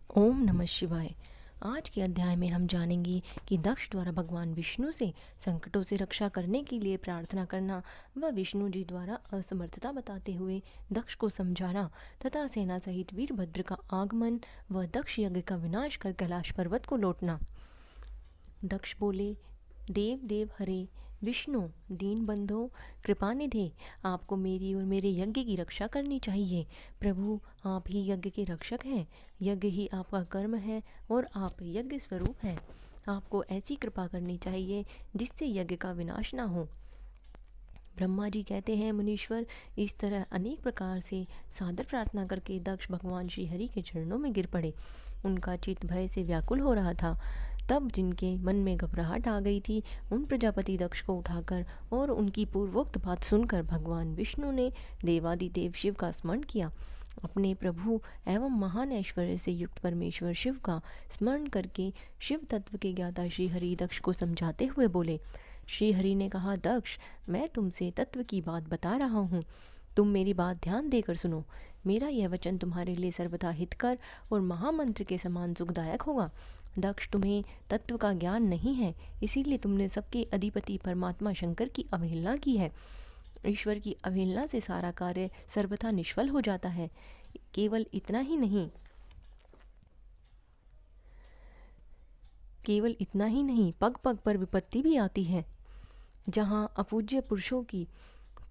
ओम नमः शिवाय। आज के अध्याय में हम जानेंगे कि दक्ष द्वारा भगवान विष्णु से संकटों से रक्षा करने के लिए प्रार्थना करना व विष्णु जी द्वारा असमर्थता बताते हुए दक्ष को समझाना तथा सेना सहित वीरभद्र का आगमन व दक्ष यज्ञ का विनाश कर कैलाश पर्वत को लौटना। दक्ष बोले, देव देव हरे विष्णु दीन बंधो कृपानिधे, आपको मेरी और मेरे यज्ञ की रक्षा करनी चाहिए। प्रभु, आप ही यज्ञ के रक्षक हैं, यज्ञ ही आपका कर्म है और आप यज्ञ स्वरूप हैं। आपको ऐसी कृपा करनी चाहिए जिससे यज्ञ का विनाश ना हो। ब्रह्मा जी कहते हैं, मुनीश्वर, इस तरह अनेक प्रकार से सादर प्रार्थना करके दक्ष भगवान श्री हरि के चरणों में गिर पड़े। उनका चित्त भय से व्याकुल हो रहा था। तब जिनके मन में घबराहट आ गई थी, उन प्रजापति दक्ष को उठाकर और उनकी पूर्वोक्त बात सुनकर भगवान विष्णु ने देवादिदेव शिव का स्मरण किया। अपने प्रभु एवं महान ऐश्वर्य से युक्त परमेश्वर शिव का स्मरण करके शिव तत्व के ज्ञाता श्री हरि दक्ष को समझाते हुए बोले। श्री हरि ने कहा, दक्ष, मैं तुमसे तत्व की बात बता रहा हूँ, तुम मेरी बात ध्यान देकर सुनो। मेरा यह वचन तुम्हारे लिए सर्वथा हितकर और महामंत्र के समान सुखदायक होगा। दक्ष, तुम्हें तत्व का ज्ञान नहीं है, इसीलिए तुमने सबके अधिपति परमात्मा शंकर की अवहेलना की है। ईश्वर की अवहेलना से सारा कार्य सर्वथा निष्फल हो जाता है। केवल इतना ही नहीं, पग पग पर विपत्ति भी आती है। जहाँ अपूज्य पुरुषों की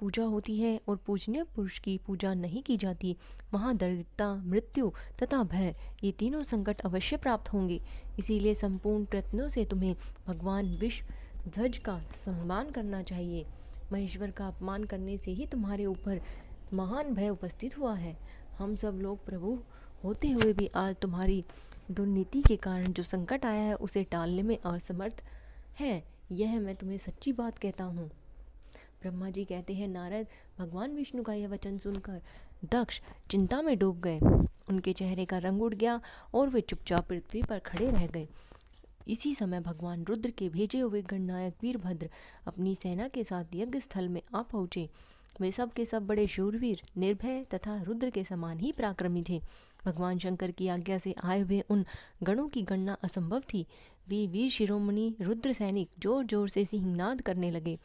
पूजा होती है और पूजनीय पुरुष की पूजा नहीं की जाती, वहाँ दरिद्रता, मृत्यु तथा भय, ये तीनों संकट अवश्य प्राप्त होंगे। इसीलिए संपूर्ण प्रयत्नों से तुम्हें भगवान विश्व ध्वज का सम्मान करना चाहिए। महेश्वर का अपमान करने से ही तुम्हारे ऊपर महान भय उपस्थित हुआ है। हम सब लोग प्रभु होते हुए भी आज तुम्हारी दुर्नीति के कारण जो संकट आया है उसे टालने में असमर्थ है। यह मैं तुम्हें सच्ची बात कहता हूँ। ब्रह्मा जी कहते हैं, नारद, भगवान विष्णु का यह वचन सुनकर दक्ष चिंता में डूब गए। उनके चेहरे का रंग उड़ गया और वे चुपचाप पृथ्वी पर खड़े रह गए। इसी समय भगवान रुद्र के भेजे हुए गणनायक वीरभद्र अपनी सेना के साथ यज्ञ स्थल में आ पहुँचे। वे सब के सब बड़े शूरवीर, निर्भय तथा रुद्र के समान ही पराक्रमी थे। भगवान शंकर की आज्ञा से आए हुए उन गणों की गणना असंभव थी। वे वीर शिरोमणि रुद्र सैनिक जोर जोर से सिंहनाद करने लगे।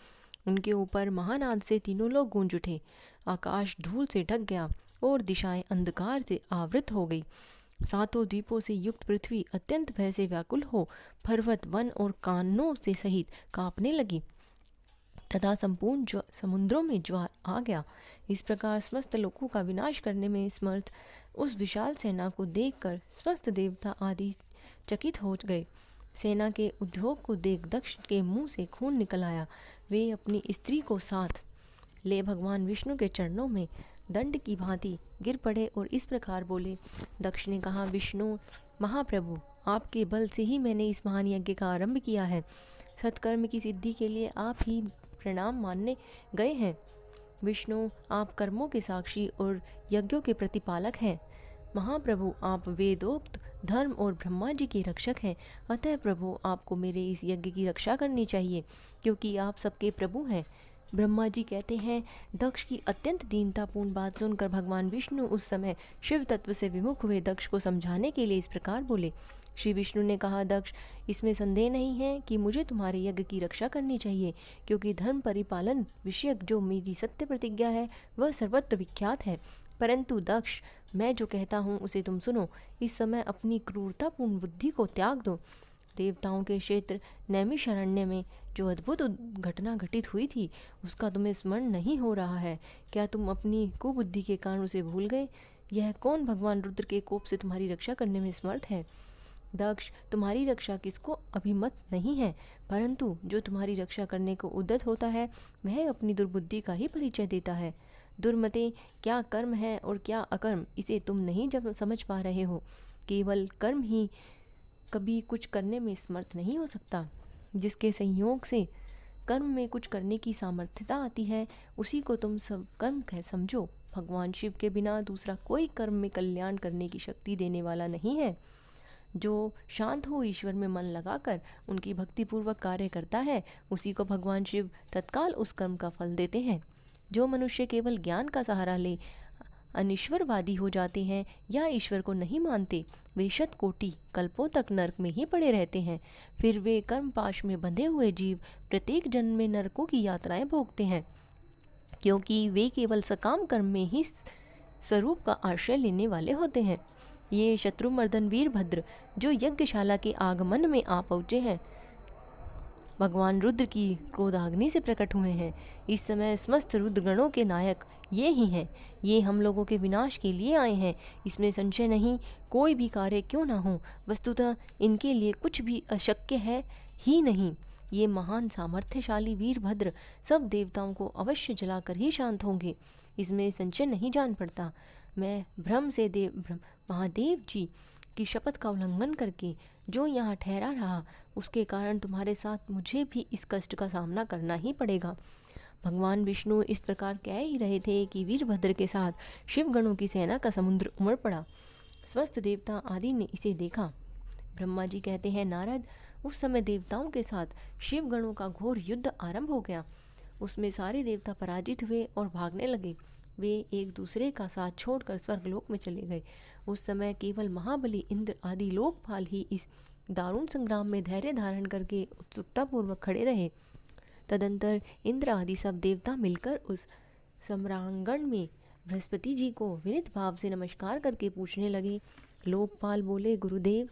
उनके ऊपर महानाद से तीनों लोग गूंज उठे। आकाश धूल से ढक गया और दिशाएं अंधकार से आवृत हो गई। सातों द्वीपों से युक्त पृथ्वी अत्यंत भय से व्याकुल हो पर्वत, वन और कानों से सहित कांपने लगी तथा संपूर्ण समुद्रों में ज्वार आ गया। इस प्रकार समस्त लोकों का विनाश करने में समर्थ उस विशाल सेना को देखकर समस्त देवता आदि चकित हो गए। सेना के उद्योग को देख दक्ष के मुंह से खून निकल आया। वे अपनी स्त्री को साथ ले भगवान विष्णु के चरणों में दंड की भांति गिर पड़े और इस प्रकार बोले। दक्ष ने कहा, विष्णु महाप्रभु, आपके बल से ही मैंने इस महान यज्ञ का आरंभ किया है। सत्कर्म की सिद्धि के लिए आप ही प्रणाम मानने गए हैं। विष्णु, आप कर्मों के साक्षी और यज्ञों के प्रतिपालक हैं। महाप्रभु, आप वेदोक्त धर्म और ब्रह्मा जी के रक्षक हैं। अतः प्रभु, आपको मेरे इस यज्ञ की रक्षा करनी चाहिए, क्योंकि आप सबके प्रभु हैं। ब्रह्मा जी कहते हैं, दक्ष की अत्यंत दीनतापूर्ण बात सुनकर भगवान विष्णु उस समय शिव तत्व से विमुख हुए दक्ष को समझाने के लिए इस प्रकार बोले। श्री विष्णु ने कहा, दक्ष, इसमें संदेह नहीं है कि मुझे तुम्हारे यज्ञ की रक्षा करनी चाहिए, क्योंकि धर्म परिपालन विषयक जो मेरी सत्य प्रतिज्ञा है वह सर्वत्र विख्यात है। परंतु दक्ष, मैं जो कहता हूँ उसे तुम सुनो। इस समय अपनी क्रूरतापूर्ण बुद्धि को त्याग दो। देवताओं के क्षेत्र नैमिषारण्य में जो अद्भुत घटना घटित हुई थी उसका तुम्हें स्मरण नहीं हो रहा है। क्या तुम अपनी कुबुद्धि के कारण उसे भूल गए? यह कौन भगवान रुद्र के कोप से तुम्हारी रक्षा करने में समर्थ है? दक्ष, तुम्हारी रक्षा किसको अभिमत नहीं है, परंतु जो तुम्हारी रक्षा करने को उद्यत होता है वह अपनी दुर्बुद्धि का ही परिचय देता है। दुर्मते, क्या कर्म है और क्या अकर्म, इसे तुम नहीं जब समझ पा रहे हो। केवल कर्म ही कभी कुछ करने में समर्थ नहीं हो सकता। जिसके संयोग से कर्म में कुछ करने की सामर्थ्यता आती है उसी को तुम सब कर्म कह समझो। भगवान शिव के बिना दूसरा कोई कर्म में कल्याण करने की शक्ति देने वाला नहीं है। जो शांत हो ईश्वर में मन लगाकर उनकी भक्तिपूर्वक कार्य करता है उसी को भगवान शिव तत्काल उस कर्म का फल देते हैं। जो मनुष्य केवल ज्ञान का सहारा ले अनिश्वरवादी हो जाते हैं या ईश्वर को नहीं मानते, वे शतकोटि कल्पों तक नरक में ही पड़े रहते हैं। फिर वे कर्मपाश में बंधे हुए जीव प्रत्येक जन्म में नरकों की यात्राएं भोगते हैं, क्योंकि वे केवल सकाम कर्म में ही स्वरूप का आश्रय लेने वाले होते हैं। ये शत्रुमर्दन वीरभद्र जो यज्ञशाला के आगमन में आ पहुँचे हैं, भगवान रुद्र की क्रोधाग्नि से प्रकट हुए हैं। इस समय समस्त रुद्रगणों के नायक ये ही हैं। ये हम लोगों के विनाश के लिए आए हैं, इसमें संशय नहीं। कोई भी कार्य क्यों ना हो, वस्तुतः इनके लिए कुछ भी अशक्य है ही नहीं। ये महान सामर्थ्यशाली वीरभद्र सब देवताओं को अवश्य जलाकर ही शांत होंगे, इसमें संशय नहीं जान पड़ता। मैं भ्रम से महादेव जी की शपथ का उल्लंघन करके जो यहाँ ठहरा रहा, उसके कारण तुम्हारे साथ मुझे भी इस कष्ट का सामना करना ही पड़ेगा। भगवान विष्णु इस प्रकार कह ही रहे थे कि वीरभद्र के साथ शिवगणों की सेना का समुद्र उमड़ पड़ा। स्वस्थ देवता आदि ने इसे देखा। ब्रह्मा जी कहते हैं, नारद, उस समय देवताओं के साथ शिवगणों का घोर युद्ध आरंभ हो गया। उसमें सारे देवता पराजित हुए और भागने लगे। वे एक दूसरे का साथ छोड़कर स्वर्गलोक में चले गए। उस समय केवल महाबली इंद्र आदि लोकपाल ही इस दारुण संग्राम में धैर्य धारण करके उत्सुकतापूर्वक खड़े रहे। तदंतर इंद्र आदि सब देवता मिलकर उस सम्रांगण में बृहस्पति जी को विनीत भाव से नमस्कार करके पूछने लगे। लोकपाल बोले, गुरुदेव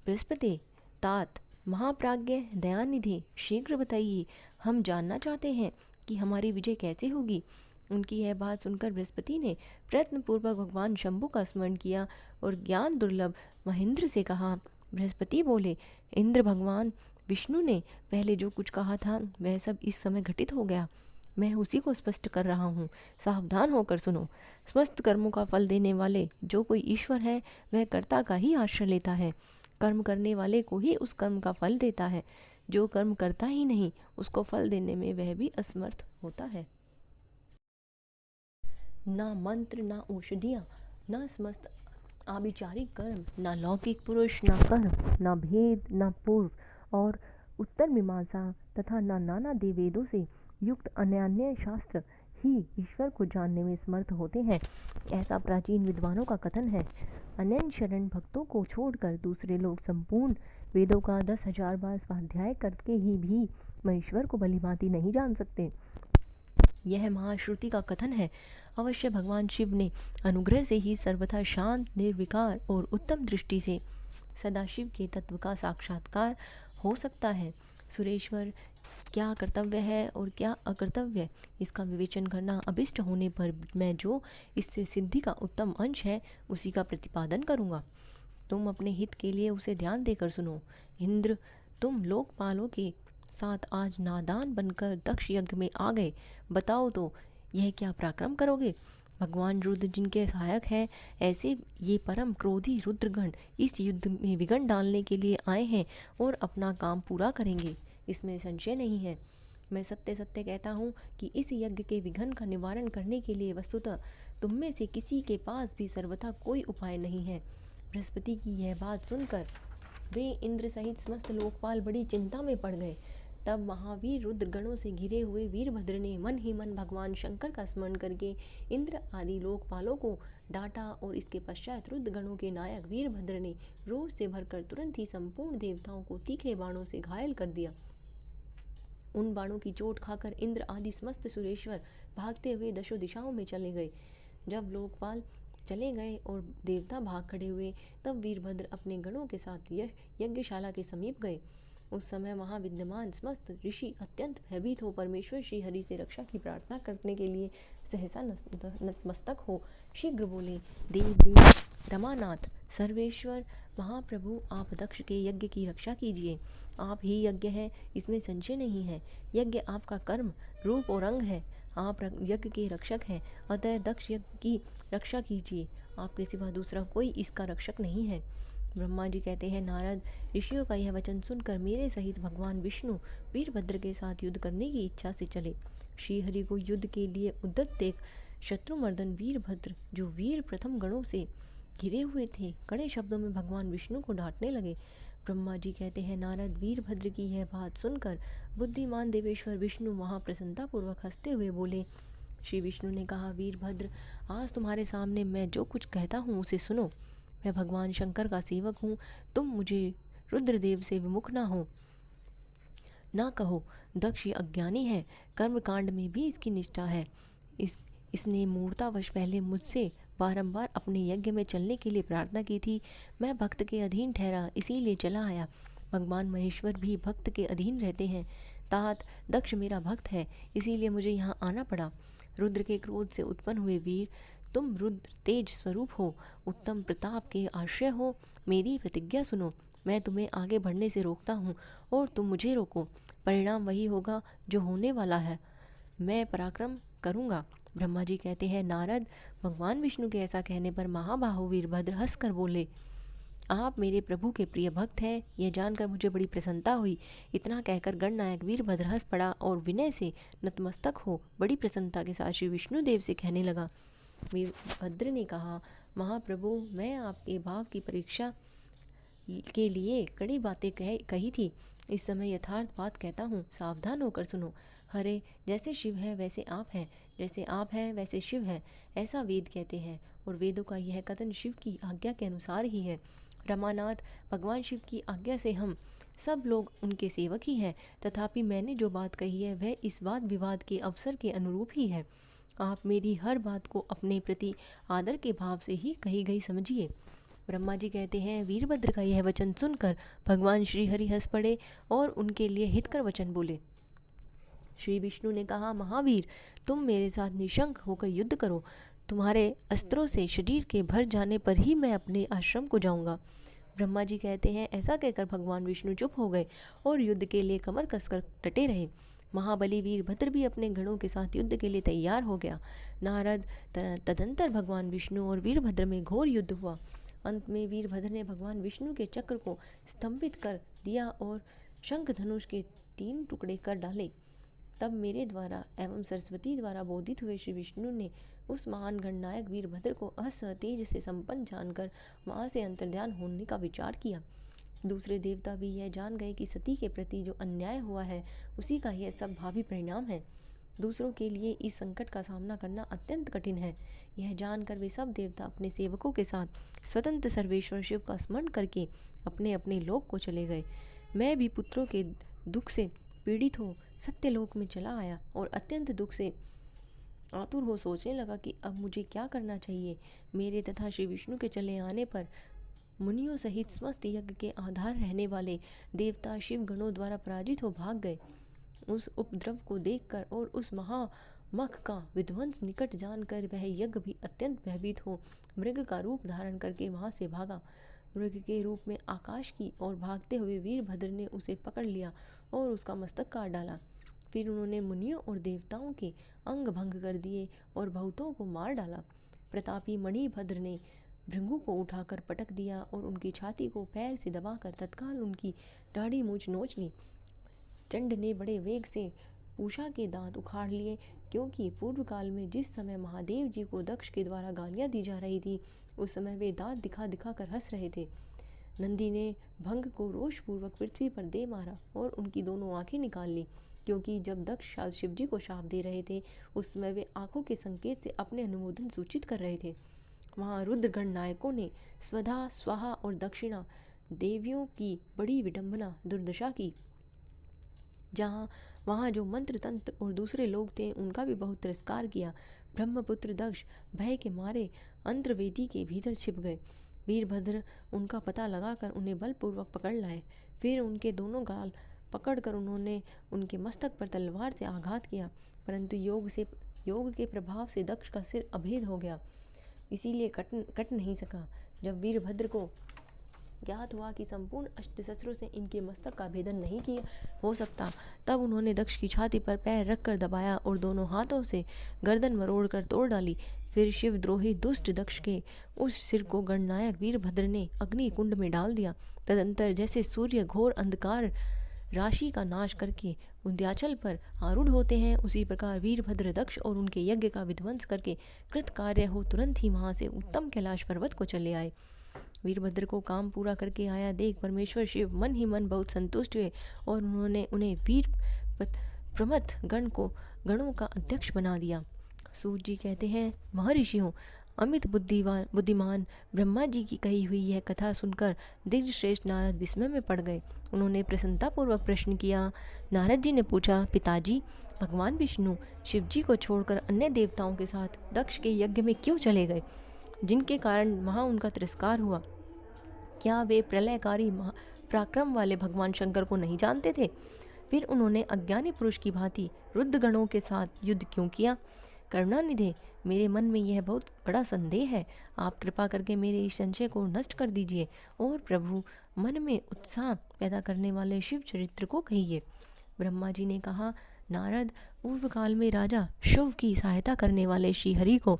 बृहस्पति, तात, महाप्राज्ञ, दयानिधि, शीघ्र बताइए, हम जानना चाहते हैं कि हमारी विजय कैसे होगी। उनकी यह बात सुनकर बृहस्पति ने प्रयत्नपूर्वक भगवान शंभु का स्मरण किया और ज्ञान दुर्लभ महेंद्र से कहा। बृहस्पति बोले, इंद्र भगवान विष्णु ने पहले जो कुछ कहा था वह सब इस समय घटित हो गया। मैं उसी को स्पष्ट कर रहा हूँ, सावधान होकर सुनो। समस्त कर्मों का फल देने वाले जो कोई ईश्वर है, वह कर्ता का ही आश्रय लेता है। कर्म करने वाले को ही उस कर्म का फल देता है। जो कर्म करता ही नहीं, उसको फल देने में वह भी असमर्थ होता है। ना मंत्र, ना औषधियाँ, ना समस्त आभिचारिक कर्म, ना लौकिक पुरुष, ना कर्म, ना भेद, ना पूर्व और उत्तर मीमांसा तथा ना नाना देवेदों से युक्त अन्य शास्त्र ही ईश्वर को जानने में समर्थ होते हैं, ऐसा प्राचीन विद्वानों का कथन है। अनन्य शरण भक्तों को छोड़कर दूसरे लोग संपूर्ण वेदों का 10,000 बार स्वाध्याय करके ही भी महेश्वर को भलीभांति नहीं जान सकते। यह महाश्रुति का कथन है। अवश्य भगवान शिव ने अनुग्रह से ही सर्वथा शांत, निर्विकार और उत्तम दृष्टि से सदाशिव के तत्व का साक्षात्कार हो सकता है। सुरेश्वर, क्या कर्तव्य है और क्या अकर्तव्य, इसका विवेचन करना अभिष्ट होने पर मैं जो इससे सिद्धि का उत्तम अंश है उसी का प्रतिपादन करूँगा। तुम अपने हित के लिए उसे ध्यान देकर सुनो। इंद्र, तुम लोकपालों के साथ आज नादान बनकर दक्ष यज्ञ में आ गए। बताओ तो यह क्या पराक्रम करोगे। भगवान रुद्र जिनके सहायक हैं, ऐसे ये परम क्रोधी रुद्रगण इस युद्ध में विघ्न डालने के लिए आए हैं और अपना काम पूरा करेंगे, इसमें संशय नहीं है। मैं सत्य सत्य कहता हूँ कि इस यज्ञ के विघ्न का निवारण करने के लिए वस्तुतः तुम में से किसी के पास भी सर्वथा कोई उपाय नहीं है। बृहस्पति की यह बात सुनकर वे इंद्र सहित समस्त लोकपाल बड़ी चिंता में पड़ गए। तब महावीर रुद्रगणों से घिरे हुए वीरभद्र ने मन ही मन भगवान शंकर का स्मरण करके इंद्र आदि लोकपालों को डांटा और इसके पश्चात रुद्रगणों के नायक वीरभद्र ने रोष से भरकर तुरंत ही संपूर्ण देवताओं को तीखे बाणों से घायल कर दिया। उन बाणों की चोट खाकर इंद्र आदि समस्त सुरेश्वर भागते हुए दशों दिशाओं में चले गए। जब लोकपाल चले गए और देवता भाग खड़े हुए, तब वीरभद्र अपने गणों के साथ यज्ञशाला के समीप गए। उस समय वहाँ विद्यमान समस्त ऋषि अत्यंत भयभीत हो परमेश्वर श्री हरि से रक्षा की प्रार्थना करने के लिए सहसा नतमस्तक हो शीघ्र बोले, देव देव रमानाथ सर्वेश्वर महाप्रभु, आप दक्ष के यज्ञ की रक्षा कीजिए। आप ही यज्ञ हैं, इसमें संशय नहीं है। यज्ञ आपका कर्म, रूप और अंग है। आप यज्ञ के रक्षक हैं, अतः दक्ष यज्ञ की रक्षा कीजिए। आपके सिवा दूसरा कोई इसका रक्षक नहीं है। ब्रह्मा जी कहते हैं, नारद, ऋषियों का यह वचन सुनकर मेरे सहित भगवान विष्णु वीरभद्र के साथ युद्ध करने की इच्छा से चले। श्रीहरि को युद्ध के लिए उद्यत देख शत्रुमर्दन वीरभद्र, जो वीर प्रथम गणों से घिरे हुए थे, कड़े शब्दों में भगवान विष्णु को डांटने लगे। ब्रह्मा जी कहते हैं, नारद, वीरभद्र की यह बात सुनकर बुद्धिमान देवेश्वर विष्णु वहाँ प्रसन्नतापूर्वक हंसते हुए बोले, श्री विष्णु ने कहा, वीरभद्र, आज तुम्हारे सामने मैं जो कुछ कहता हूँ उसे सुनो। मैं भगवान शंकर का सेवक हूँ, तुम मुझे रुद्रदेव से विमुख ना कहो। दक्ष अज्ञानी है, कर्मकांड में भी इसकी निष्ठा है। इसने मूर्तावश पहले मुझसे बारंबार अपने यज्ञ में चलने के लिए प्रार्थना की थी। मैं भक्त के अधीन ठहरा, इसीलिए चला आया। भगवान महेश्वर भी भक्त के अधीन रहते हैं। तात दक्ष मेरा भक्त है, इसीलिए मुझे यहाँ आना पड़ा। रुद्र के क्रोध से उत्पन्न हुए वीर, तुम रुद्र तेज स्वरूप हो, उत्तम प्रताप के आश्रय हो। मेरी प्रतिज्ञा सुनो, मैं तुम्हें आगे बढ़ने से रोकता हूँ और तुम मुझे रोको। परिणाम वही होगा जो होने वाला है। मैं पराक्रम करूँगा। ब्रह्मा जी कहते हैं, नारद, भगवान विष्णु के ऐसा कहने पर महाबाहु वीरभद्र हंसकर बोले, आप मेरे प्रभु के प्रिय भक्त हैं, यह जानकर मुझे बड़ी प्रसन्नता हुई। इतना कहकर गणनायक वीरभद्र हंस पड़ा और विनय से नतमस्तक हो बड़ी प्रसन्नता के साथ श्री विष्णुदेव से कहने लगा। वीरभद्र ने कहा, महाप्रभु, मैं आपके भाव की परीक्षा के लिए कड़ी बातें कही थी। इस समय यथार्थ बात कहता हूँ, सावधान होकर सुनो। हरे, जैसे शिव है वैसे आप हैं, जैसे आप हैं वैसे शिव है, ऐसा वेद कहते हैं, और वेदों का यह कथन शिव की आज्ञा के अनुसार ही है। रमानाथ, भगवान शिव की आज्ञा से हम सब लोग उनके सेवक ही हैं, तथापि मैंने जो बात कही है वह इस वाद विवाद के अवसर के अनुरूप ही है। आप मेरी हर बात को अपने प्रति आदर के भाव से ही कही गई समझिए। ब्रह्मा जी कहते हैं, वीरभद्र का यह वचन सुनकर भगवान श्री हरि हंस पड़े और उनके लिए हितकर वचन बोले। श्री विष्णु ने कहा, महावीर, तुम मेरे साथ निशंक होकर युद्ध करो। तुम्हारे अस्त्रों से शरीर के भर जाने पर ही मैं अपने आश्रम को जाऊंगा। ब्रह्मा जी कहते हैं, ऐसा कहकर भगवान विष्णु चुप हो गए और युद्ध के लिए कमर कसकर डटे रहे। महाबली वीरभद्र भी अपने गणों के साथ युद्ध के लिए तैयार हो गया। नारद, तदंतर भगवान विष्णु और वीरभद्र में घोर युद्ध हुआ। अंत में वीरभद्र ने भगवान विष्णु के चक्र को स्तंभित कर दिया और शंख धनुष के 3 टुकड़े कर डाले। तब मेरे द्वारा एवं सरस्वती द्वारा बोधित हुए श्री विष्णु ने उस महान गणनायक वीरभद्र को असह तेज से संपन्न जानकर वहाँ से अंतर्ध्यान होने का विचार किया। दूसरे देवता भी यह जान गए कि सती के प्रति जो अन्याय हुआ है उसी का यह सब भावी परिणाम है। दूसरों के लिए इस संकट का सामना करना अत्यंत कठिन है। यह जानकर वे सब देवता अपने सेवकों के साथ स्वतंत्र सर्वेश्वर शिव का स्मरण करके अपने अपने लोक को चले गए। मैं भी पुत्रों के दुख से पीड़ित हो सत्यलोक में चला आया और अत्यंत दुख से आतुर हो सोचने लगा कि अब मुझे क्या करना चाहिए। मेरे तथा श्री विष्णु के चले आने पर मुनियों सहित समस्त यज्ञ के आधार रहने वाले देवता शिव गणों द्वारा पराजित हो भाग गए। उस उपद्रव को देखकर और उस महामख का विध्वंस निकट जानकर वह यज्ञ भी अत्यंत भयभीत हो मृग का रूप धारण करके वहां से भागा। मृग के रूप में आकाश की और भागते हुए वीरभद्र ने उसे पकड़ लिया और उसका मस्तक काट डाला। फिर उन्होंने मुनियों और देवताओं के अंग भंग कर दिए और बहुतों को मार डाला। प्रतापी मणिभद्र ने भृंगु को उठाकर पटक दिया और उनकी छाती को पैर से दबाकर तत्काल उनकी दाढ़ी मूछ नोच ली। चंड ने बड़े वेग से पूषा के दांत उखाड़ लिए, क्योंकि पूर्व काल में जिस समय महादेव जी को दक्ष के द्वारा गालियां दी जा रही थी उस समय वे दांत दिखा दिखा कर हंस रहे थे। नंदी ने भंग को रोषपूर्वक पृथ्वी पर दे मारा और उनकी दोनों आंखें निकाल ली, क्योंकि जब दक्ष शिवजी को शाप दे रहे थे उस समय वे आंखों के संकेत से अपने अनुमोदन सूचित कर रहे थे। वहाँ रुद्रगण नायकों ने स्वधा स्वाहा और दक्षिणा देवियों की बड़ी विडंबना दुर्दशा की। वहाँ जो मंत्र तंत्र और दूसरे लोग थे उनका भी बहुत तिरस्कार किया। ब्रह्मपुत्र दक्ष भय के मारे अंतर्वेदी के भीतर छिप गए। वीरभद्र उनका पता लगाकर उन्हें बलपूर्वक पकड़ लाए। फिर उनके दोनों गाल पकड़कर उन्होंने उनके मस्तक पर तलवार से आघात किया, परंतु योग के प्रभाव से दक्ष का सिर अभेद हो गया, इसीलिए कट नहीं सका। जब वीरभद्र को ज्ञात हुआ कि संपूर्ण अस्त्रशस्त्रों से इनके मस्तक का भेदन नहीं किया हो सकता, तब उन्होंने दक्ष की छाती पर पैर रखकर दबाया और दोनों हाथों से गर्दन मरोड़ कर तोड़ डाली। फिर शिवद्रोही दुष्ट दक्ष के उस सिर को गणनायक वीरभद्र ने अग्नि कुंड में डाल दिया। तदंतर जैसे सूर्य घोर अंधकार राशि का नाश करके विंध्याचल पर आरूढ़ होते हैं, उसी प्रकार वीरभद्र दक्ष और उनके यज्ञ का विध्वंस करके कृत कार्य हो तुरंत ही वहां से उत्तम कैलाश पर्वत को चले आए। वीरभद्र को काम पूरा करके आया देख परमेश्वर शिव मन ही मन बहुत संतुष्ट हुए और उन्होंने उन्हें वीर प्रमथ गणों का अध्यक्ष बना दिया। सूत जी कहते हैं, महर्षियों, अमित बुद्धिमान ब्रह्मा जी की कही हुई यह कथा सुनकर दिग्ज श्रेष्ठ नारद विस्मय में पड़ गए। उन्होंने प्रसन्नतापूर्वक प्रश्न किया। नारद जी ने पूछा, पिताजी, भगवान विष्णु शिव जी को छोड़कर अन्य देवताओं के साथ दक्ष के यज्ञ में क्यों चले गए, जिनके कारण वहाँ उनका तिरस्कार हुआ? क्या वे प्रलयकारी पराक्रम वाले भगवान शंकर को नहीं जानते थे? फिर उन्होंने अज्ञानी पुरुष की भांति रुद्रगणों के साथ युद्ध क्यों किया? करुणानिधे, मेरे मन में यह बहुत बड़ा संदेह है। आप कृपा करके मेरे इस संशय को नष्ट कर दीजिए और प्रभु, मन में उत्साह पैदा करने वाले शिव चरित्र को कहिए। ब्रह्मा जी ने कहा, नारद, पूर्व काल में राजा शुभ की सहायता करने वाले श्रीहरि को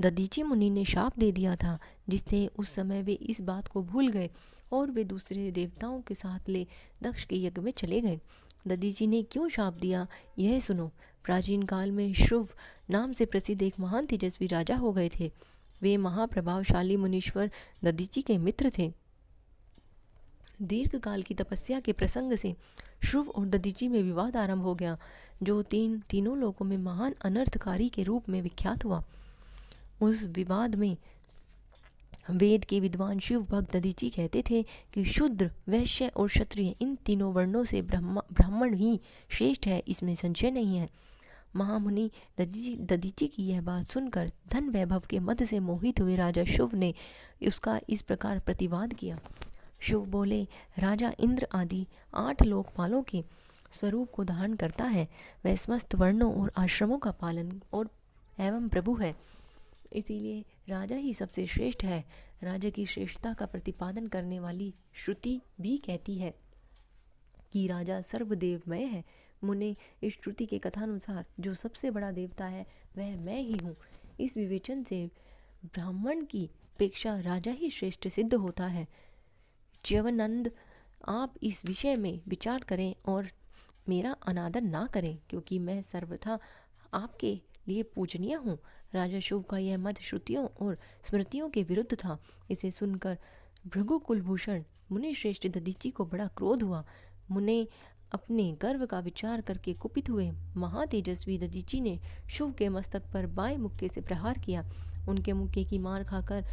दधीचि मुनि ने शाप दे दिया था, जिससे उस समय वे इस बात को भूल गए और वे दूसरे देवताओं के साथ ले दक्ष के यज्ञ में चले गए। दधीचि ने क्यों शाप दिया, यह सुनो। प्राचीन काल में शुभ नाम से प्रसिद्ध एक महान तेजस्वी राजा हो गए थे। वे महाप्रभावशाली मुनीश्वर दधीचि के मित्र थे। दीर्घ काल की तपस्या के प्रसंग से शुभ और दधीचि में विवाद आरंभ हो गया, जो तीनों लोकों में महान अनर्थकारी के रूप में विख्यात हुआ। उस विवाद में वेद के विद्वान शिव भक्त दधीचि कहते थे कि शूद्र, वैश्य और क्षत्रिय, इन तीनों वर्णों से ब्राह्मण ही श्रेष्ठ है, इसमें संशय नहीं है। महामुनि दधीचि की यह बात सुनकर धन वैभव के मद से मोहित हुए राजा शुभ ने उसका इस प्रकार प्रतिवाद किया। शुभ बोले, राजा इंद्र आदि 8 लोकपालों के स्वरूप को धारण करता है। वह समस्त वर्णों और आश्रमों का पालन और एवं प्रभु है, इसीलिए राजा ही सबसे श्रेष्ठ है। राजा की श्रेष्ठता का प्रतिपादन करने वाली श्रुति भी कहती है कि राजा सर्वदेवमय है। मुने, इस श्रुति के कथानुसार जो सबसे बड़ा देवता है वह मैं ही हूँ। इस विवेचन से ब्राह्मण की अपेक्षा राजा ही श्रेष्ठ सिद्ध होता है। च्यवनंद, आप इस विषय में विचार करें और मेरा अनादर ना करें, क्योंकि मैं सर्वथा आपके लिए पूजनीय हूँ। राजा शुभ का यह मत श्रुतियों और स्मृतियों के विरुद्ध था। इसे सुनकर भृगु कुलभूषण मुनि श्रेष्ठ दधीचि को बड़ा क्रोध हुआ। मुने अपने गर्व का विचार करके कुपित हुए। महातेजस्वी दधीचि ने शुभ के मस्तक पर बाएं मुक्के से प्रहार किया। उनके मुक्के की मार खाकर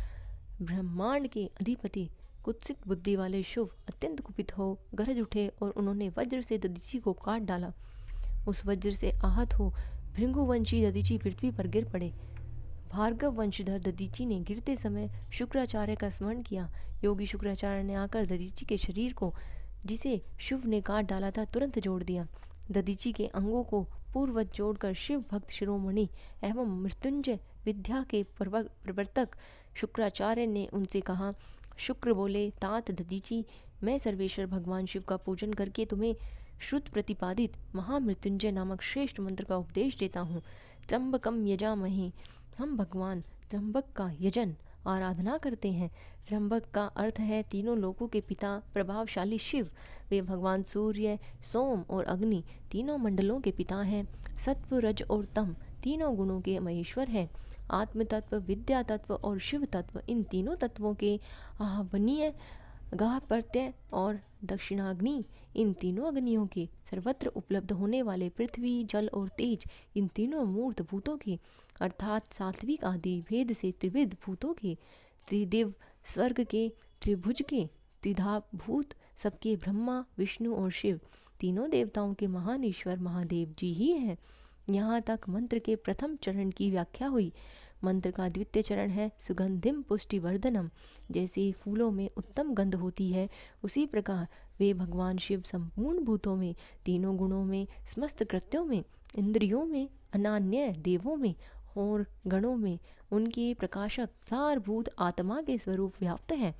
ब्रह्मांड के अधिपति कुत्सित बुद्धि वाले शुभ अत्यंत कुपित हो गरज उठे और उन्होंने वज्र से दधीचि को काट डाला। उस वज्र से आहत हो भृंगुवंशी दधीचि पृथ्वी पर गिर पड़े। भार्गव वंशधर दधीचि ने गिरते समय शुक्राचार्य का स्मरण किया। योगी शुक्राचार्य ने आकर दधीचि के शरीर को, जिसे शुभ ने काट डाला था, तुरंत जोड़ दिया। दधीचि के अंगों को पूर्ववत जोड़कर शिव भक्त शिरोमणि एवं मृत्युंजय विद्या के प्रवर्तक शुक्राचार्य ने उनसे कहा। शुक्र बोले, तात दधीचि, मैं सर्वेश्वर भगवान शिव का पूजन करके तुम्हें श्रुत प्रतिपादित महामृत्युंजय नामक श्रेष्ठ मंत्र का उपदेश देता हूँ। त्र्यंबकम यजामहे, हम भगवान त्र्यंबक का यजन आराधना करते हैं। त्र्यंबक का अर्थ है तीनों लोकों के पिता प्रभावशाली शिव। वे भगवान सूर्य, सोम और अग्नि तीनों मंडलों के पिता हैं। सत्व, रज और तम तीनों गुणों के महेश्वर हैं। आत्म तत्व, विद्या तत्व और शिव तत्व, इन तीनों तत्वों के आहवनीय गाह प्रत्यय और दक्षिणाग्नि, इन तीनों अग्नियों के सर्वत्र उपलब्ध होने वाले पृथ्वी, जल और तेज, इन तीनों मूर्त भूतों के अर्थात सात्विक आदि भेद से त्रिविध भूतों के, त्रिदिव स्वर्ग के, त्रिभुज के, त्रिधा भूत सबके ब्रह्मा, विष्णु और शिव तीनों देवताओं के महान ईश्वर महादेव जी ही हैं। यहाँ तक मंत्र के प्रथम चरण की व्याख्या हुई। मंत्र का द्वितीय चरण है सुगंधिम पुष्टिवर्धनम। जैसे फूलों में उत्तम गंध होती है, उसी प्रकार वे भगवान शिव संपूर्ण भूतों में, तीनों गुणों में, समस्त कृत्यों में, इंद्रियों में, अनान्य देवों में और गणों में उनके प्रकाशक सारभूत आत्मा के स्वरूप व्याप्त है।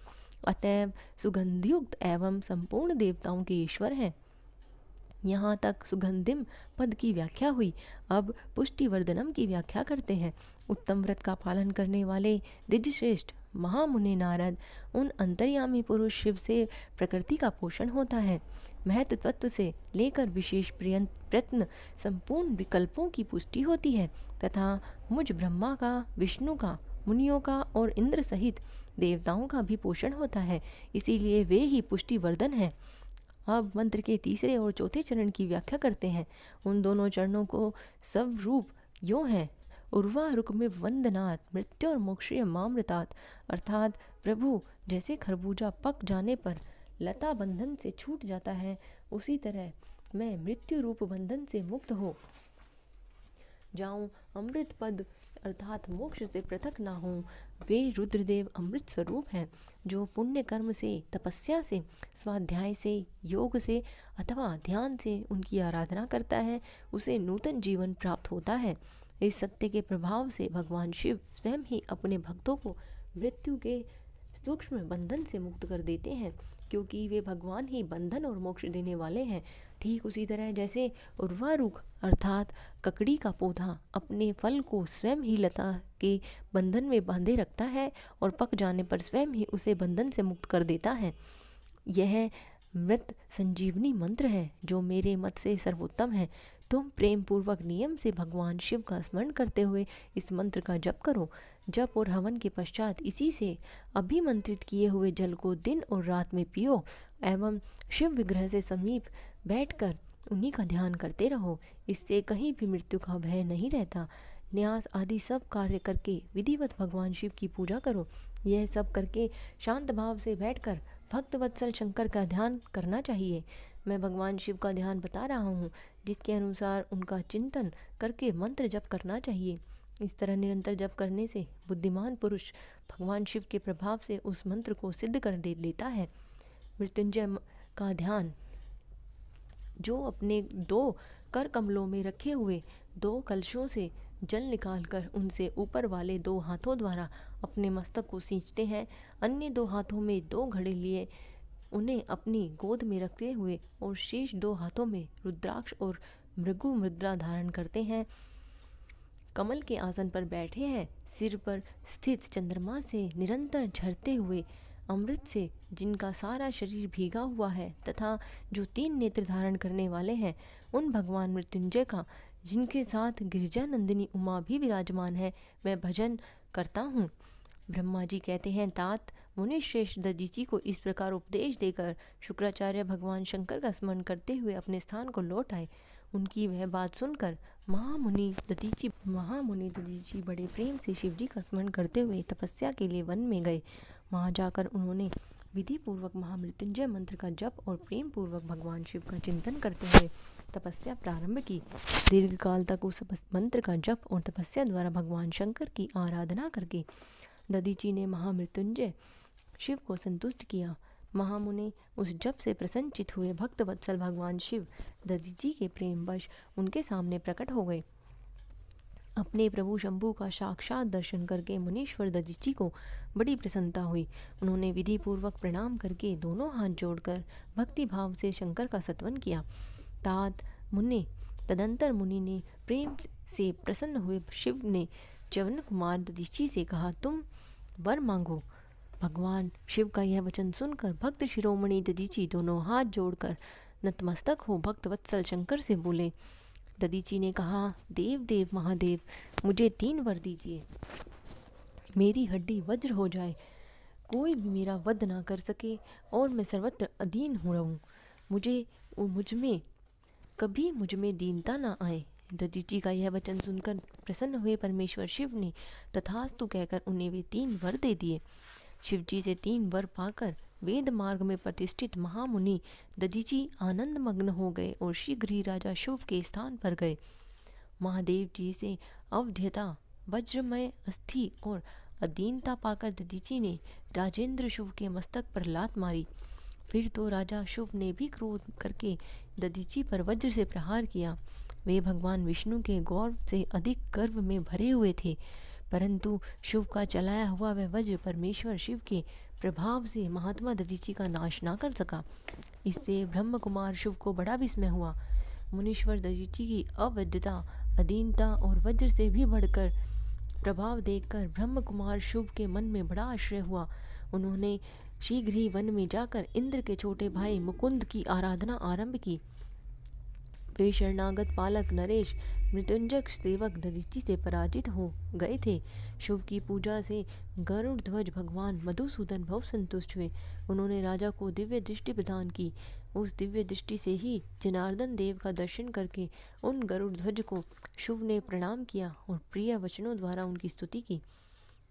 अतएव सुगंधयुक्त एवं संपूर्ण देवताओं के ईश्वर हैं। यहाँ तक सुगंधिम पद की व्याख्या हुई। अब पुष्टिवर्धनम की व्याख्या करते हैं। उत्तम व्रत का पालन करने वाले द्विजश्रेष्ठ महामुनि नारद, उन अंतर्यामी पुरुष शिव से प्रकृति का पोषण होता है। महत्व तत्व से लेकर विशेष प्रयत्न संपूर्ण विकल्पों की पुष्टि होती है तथा मुझ ब्रह्मा का, विष्णु का, मुनियों का और इंद्र सहित देवताओं का भी पोषण होता है, इसीलिए वे ही पुष्टिवर्धन हैं। अब मंत्र के तीसरे और चौथे चरण की व्याख्या करते हैं। उन दोनों चरणों को स्वरूप यों है, उर्वारुक में वंदनात् मृत्यु और मोक्षीय मामृतात्, अर्थात प्रभु जैसे खरबूजा पक जाने पर लता बंधन से छूट जाता है, उसी तरह मैं मृत्यु रूप बंधन से मुक्त हो जाऊं, अमृत पद अर्थात मोक्ष से पृथक ना हूँ। वे रुद्रदेव अमृत स्वरूप हैं, जो पुण्य कर्म से, तपस्या से, स्वाध्याय से, योग से अथवा ध्यान से उनकी आराधना करता है, उसे नूतन जीवन प्राप्त होता है। इस सत्य के प्रभाव से भगवान शिव स्वयं ही अपने भक्तों को मृत्यु के सूक्ष्म बंधन से मुक्त कर देते हैं, क्योंकि वे भगवान ही बंधन और मोक्ष देने वाले हैं। ठीक उसी तरह जैसे उर्वारुक अर्थात ककड़ी का पौधा अपने फल को स्वयं ही लता के बंधन में बांधे रखता है और पक जाने पर स्वयं ही उसे बंधन से मुक्त कर देता है। यह मृत संजीवनी मंत्र है, जो मेरे मत से सर्वोत्तम है। तुम प्रेम पूर्वक नियम से भगवान शिव का स्मरण करते हुए इस मंत्र का जप करो। जप और हवन के पश्चात इसी से अभिमंत्रित किए हुए जल को दिन और रात में पियो एवं शिव विग्रह से समीप बैठकर उन्हीं का ध्यान करते रहो। इससे कहीं भी मृत्यु का भय नहीं रहता। न्यास आदि सब कार्य करके विधिवत भगवान शिव की पूजा करो। यह सब करके शांत भाव से बैठकर भक्त वत्सल शंकर का ध्यान करना चाहिए। मैं भगवान शिव का ध्यान बता रहा हूँ, जिसके अनुसार उनका चिंतन करके मंत्र जप करना चाहिए। इस तरह निरंतर जप करने से बुद्धिमान पुरुष भगवान शिव के प्रभाव से उस मंत्र को सिद्ध कर लेता है। मृत्युंजय का ध्यान जो अपने 2 कर कमलों में रखे हुए 2 कलशों से जल निकालकर उनसे ऊपर वाले 2 हाथों द्वारा अपने मस्तक को सींचते हैं, अन्य 2 हाथों में 2 घड़े लिए उन्हें अपनी गोद में रखते हुए और शेष 2 हाथों में रुद्राक्ष और मृगु मुद्रा धारण करते हैं, कमल के आसन पर बैठे हैं, सिर पर स्थित चंद्रमा से निरंतर झरते हुए अमृत से जिनका सारा शरीर भीगा हुआ है तथा जो 3 नेत्र धारण करने वाले हैं, उन भगवान मृत्युंजय का, जिनके साथ गिरिजा नंदिनी उमा भी विराजमान है, मैं भजन करता हूँ। ब्रह्मा जी कहते हैं, तात मुनिश्रेष्ठ दधीचि को इस प्रकार उपदेश देकर शुक्राचार्य भगवान शंकर का स्मरण करते हुए अपने स्थान को लौट आए। उनकी वह बात सुनकर महामुनि दधीचि बड़े प्रेम से शिवजी का स्मरण करते हुए तपस्या के लिए वन में गए। वहाँ जाकर उन्होंने विधि पूर्वक महामृत्युंजय मंत्र का जप और प्रेम पूर्वक भगवान शिव का चिंतन करते हुए तपस्या प्रारंभ की। दीर्घ काल तक उस मंत्र का जप और तपस्या द्वारा भगवान शंकर की आराधना करके दधीचि ने महामृत्युंजय शिव को संतुष्ट किया। महामुनि उस जप से प्रसन्नचित हुए भक्त वत्सल भगवान शिव दधीचि के प्रेमवश उनके सामने प्रकट हो गए। अपने प्रभु शंभु का साक्षात दर्शन करके मुनीश्वर दधीचि को बड़ी प्रसन्नता हुई। उन्होंने विधि पूर्वक प्रणाम करके दोनों हाथ जोड़कर भक्ति भाव से शंकर का स्तवन किया। तात मुनि तदंतर मुनि ने प्रेम से प्रसन्न हुए शिव ने च्यवन कुमार दधीचि से कहा, तुम वर मांगो। भगवान शिव का यह वचन सुनकर भक्त शिरोमणि दधीचि दोनों हाथ जोड़कर नतमस्तक हो भक्त वत्सल शंकर से बोले। दधीचि ने कहा, देव देव महादेव, मुझे 3 वर दीजिए। मेरी हड्डी वज्र हो जाए, कोई भी मेरा वध ना कर सके और मैं सर्वत्र अधीन हो रहूं। मुझ में दीनता ना आए। दधीचि का यह वचन सुनकर प्रसन्न हुए परमेश्वर शिव ने तथास्तु कहकर उन्हें वे 3 वर दे दिए। शिवजी से 3 वर पाकर वेद मार्ग में प्रतिष्ठित महामुनि दधीचि आनंद मग्न हो गए और शीघ्र ही राजा शिव के स्थान पर गए। महादेव जी से अवध्यता, वज्रमय अस्थि और अधीनता पाकर दधीचि ने राजेंद्र शिव के मस्तक पर लात मारी। फिर तो राजा शिव ने भी क्रोध करके दधीचि पर वज्र से प्रहार किया। वे भगवान विष्णु के गौरव से अधिक गर्व में भरे हुए थे, परंतु शिव का चलाया हुआ वह वज्र परमेश्वर शिव के प्रभाव से महात्मा दधीचि का नाश ना कर सका। इससे ब्रह्म कुमार शिव को बड़ा विस्मय हुआ। मुनीश्वर दधीचि की अवध्यता, अधीनता और वज्र से भी बढ़कर प्रभाव देखकर ब्रह्म कुमार शिव के मन में बड़ा आश्चर्य हुआ। उन्होंने शीघ्र ही वन में जाकर इंद्र के छोटे भाई मुकुंद की आराधना आरंभ की। वे शरणागत पालक नरेश मृत्युंजय सेवक दधीचि से पराजित हो गए थे। शिव की पूजा से गरुड़ ध्वज भगवान मधुसूदन बहुत संतुष्ट हुए। उन्होंने राजा को दिव्य दृष्टि प्रदान की। उस दिव्य दृष्टि से ही जनार्दन देव का दर्शन करके उन गरुड़ ध्वज को शिव ने प्रणाम किया और प्रिय वचनों द्वारा उनकी स्तुति की।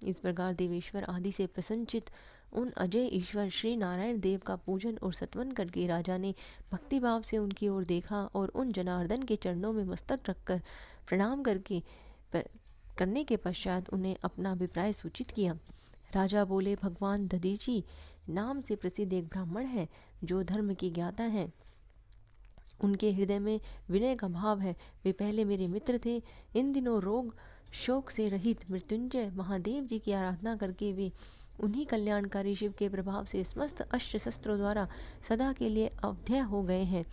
इस प्रकार देवेश्वर आदि से प्रसन्नचित उन अजय ईश्वर श्री नारायण देव का पूजन और सत्वन करके राजा ने भक्तिभाव से उनकी ओर देखा और उन जनार्दन के चरणों में मस्तक रखकर प्रणाम करने के पश्चात उन्हें अपना अभिप्राय सूचित किया। राजा बोले, भगवान दधीचि नाम से प्रसिद्ध एक ब्राह्मण है जो धर्म के ज्ञाता हैं। उनके हृदय में विनय का भाव है। वे पहले मेरे मित्र थे। इन दिनों रोग शोक से रहित मृत्युंजय महादेव जी की आराधना करके वे उन्हीं कल्याणकारी शिव के प्रभाव से समस्त अस्त्र शस्त्रों द्वारा सदा के लिए अवध्यय हो गए हैं।